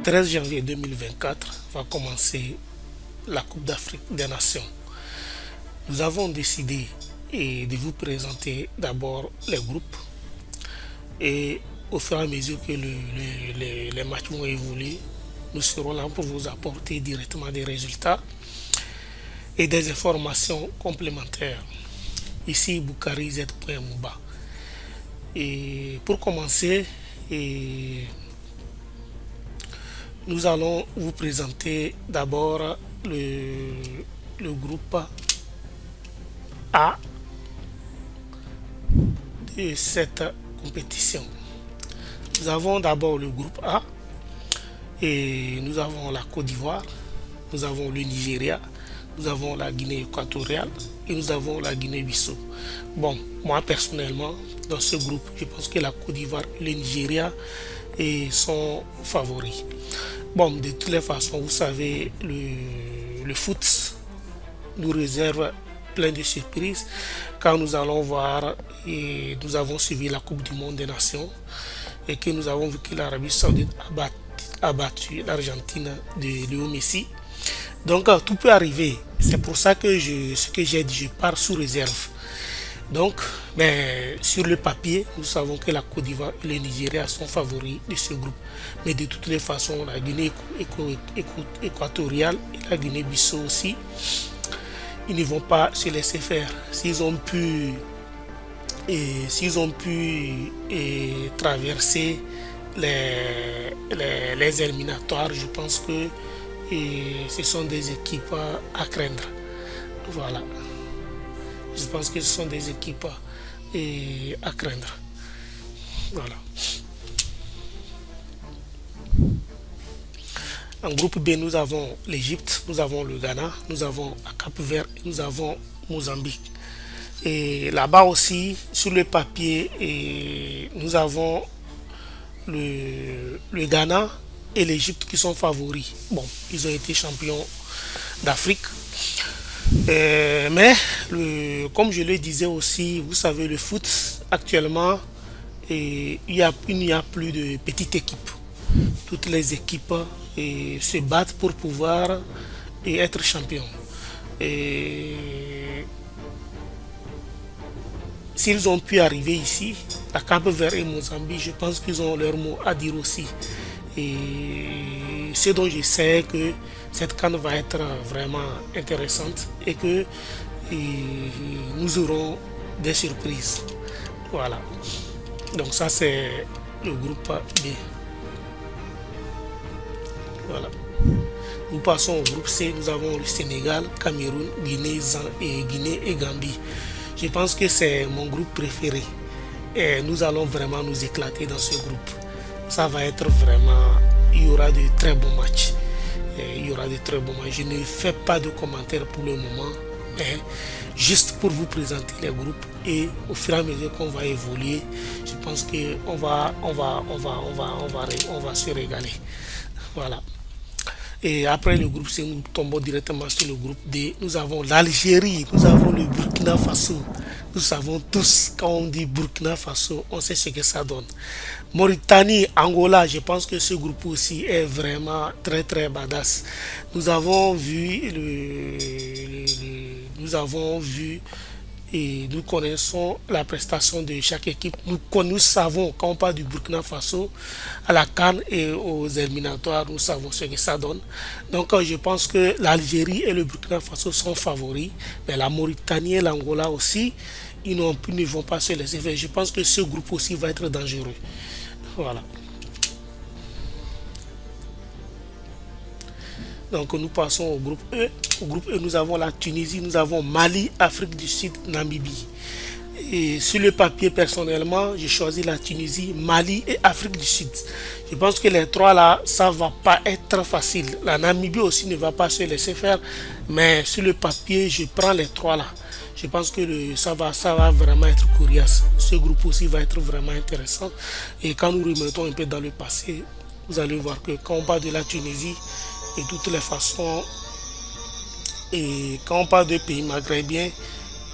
13 janvier 2024 va commencer la Coupe d'Afrique des Nations. Nous avons décidé de vous présenter d'abord les groupes et au fur et à mesure que les matchs vont évoluer, nous serons là pour vous apporter directement des résultats et des informations complémentaires. Ici, Boukari Z. Mouba. Et pour commencer, nous allons vous présenter d'abord le groupe A de cette compétition. Nous avons d'abord le groupe A et nous avons la Côte d'Ivoire, nous avons le Nigeria, nous avons la Guinée équatoriale et nous avons la Guinée-Bissau. Bon, moi personnellement, dans ce groupe, je pense que la Côte d'Ivoire et le Nigeria sont favoris. Bon, de toutes les façons, vous savez, le foot nous réserve plein de surprises quand nous allons voir et nous avons suivi la Coupe du Monde des Nations et que nous avons vu que l'Arabie Saoudite a battu l'Argentine de Léo Messi. Donc tout peut arriver. C'est pour ça que ce que j'ai dit, je pars sous réserve. Donc, mais sur le papier, nous savons que la Côte d'Ivoire et le Nigeria sont favoris de ce groupe. Mais de toutes les façons, la Guinée équatoriale et la Guinée-Bissau aussi, ils ne vont pas se laisser faire. S'ils ont pu traverser les éliminatoires, je pense que ce sont des équipes à craindre. Voilà. Je pense que ce sont des équipes à craindre. Voilà. En groupe B, nous avons l'Égypte, nous avons le Ghana, nous avons la Cap-Vert, nous avons Mozambique. Et là-bas aussi, sur le papier, nous avons le Ghana et l'Égypte qui sont favoris. Bon, ils ont été champions d'Afrique. Mais comme je le disais aussi, vous savez, le foot actuellement, il n'y a plus de petites équipes. Toutes les équipes se battent pour pouvoir être champions. S'ils ont pu arriver ici, la Cap-Vert et Mozambique, je pense qu'ils ont leur mot à dire aussi. Et ce dont je sais que cette CAN va être vraiment intéressante et que nous aurons des surprises. Voilà. Donc ça c'est le groupe B. Voilà. Nous passons au groupe C. Nous avons le Sénégal, Cameroun, Guinée et Gambie. Je pense que c'est mon groupe préféré. Et nous allons vraiment nous éclater dans ce groupe. Ça va être vraiment... Il y aura de très bons matchs. Il y aura de très bons matchs. Je ne fais pas de commentaires pour le moment, mais juste pour vous présenter les groupes et au fur et à mesure qu'on va évoluer, je pense qu'on va se régaler. Voilà. Et après le groupe C, nous tombons directement sur le groupe D. Nous avons l'Algérie, nous avons le Burkina Faso. Nous savons tous, quand on dit Burkina Faso, on sait ce que ça donne. Mauritanie, Angola, je pense que ce groupe aussi est vraiment très très badass. Nous avons vu et nous connaissons la prestation de chaque équipe. Nous savons, quand on parle du Burkina Faso, à la CAN et aux éliminatoires, nous savons ce que ça donne. Donc je pense que l'Algérie et le Burkina Faso sont favoris, mais la Mauritanie et l'Angola aussi, ils ne vont pas se laisser faire. Je pense que ce groupe aussi va être dangereux. Voilà. Donc nous passons au groupe E. Au groupe E, nous avons la Tunisie, nous avons Mali, Afrique du Sud, Namibie. Et sur le papier, personnellement, j'ai choisi la Tunisie, Mali et Afrique du Sud. Je pense que les trois là, ça va pas être facile. La Namibie aussi ne va pas se laisser faire. Mais sur le papier, je prends les trois là. Je pense que ça va vraiment être coriace. Ce groupe aussi va être vraiment intéressant. Et quand nous remettons un peu dans le passé, vous allez voir que quand on parle de la Tunisie, et de toutes les façons, et quand on parle de pays maghrébiens,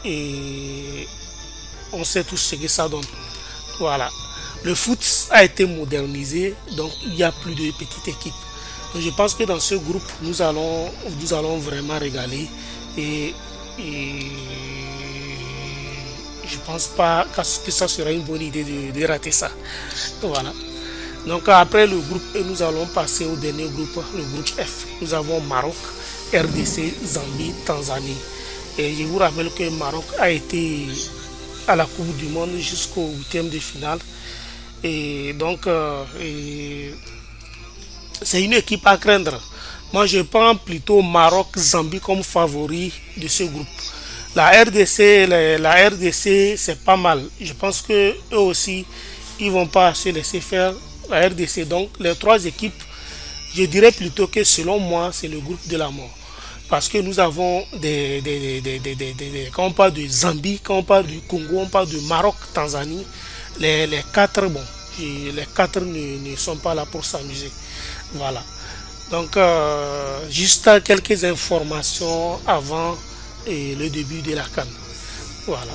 et on sait tous ce que ça donne. Voilà. Le foot a été modernisé, donc il n'y a plus de petites équipes. Donc, je pense que dans ce groupe, nous allons vraiment régaler et je pense pas que ça sera une bonne idée de rater ça. Voilà. Donc après le groupe E, nous allons passer au dernier groupe, le groupe F. Nous avons Maroc, RDC, Zambie, Tanzanie. Et je vous rappelle que le Maroc a été à la Coupe du Monde jusqu'au huitième de finale. Et donc, c'est une équipe à craindre. Moi, je prends plutôt Maroc-Zambie comme favori de ce groupe. La RDC, c'est pas mal. Je pense que eux aussi, ils vont pas se laisser faire la RDC. Donc, les trois équipes, je dirais plutôt que selon moi, c'est le groupe de la mort. Parce que nous avons quand on parle de Zambie, quand on parle du Congo, on parle de Maroc, Tanzanie, les quatre, bon, les quatre ne sont pas là pour s'amuser. Voilà. Donc, juste quelques informations avant le début de la CAN. Voilà.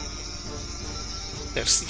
Merci.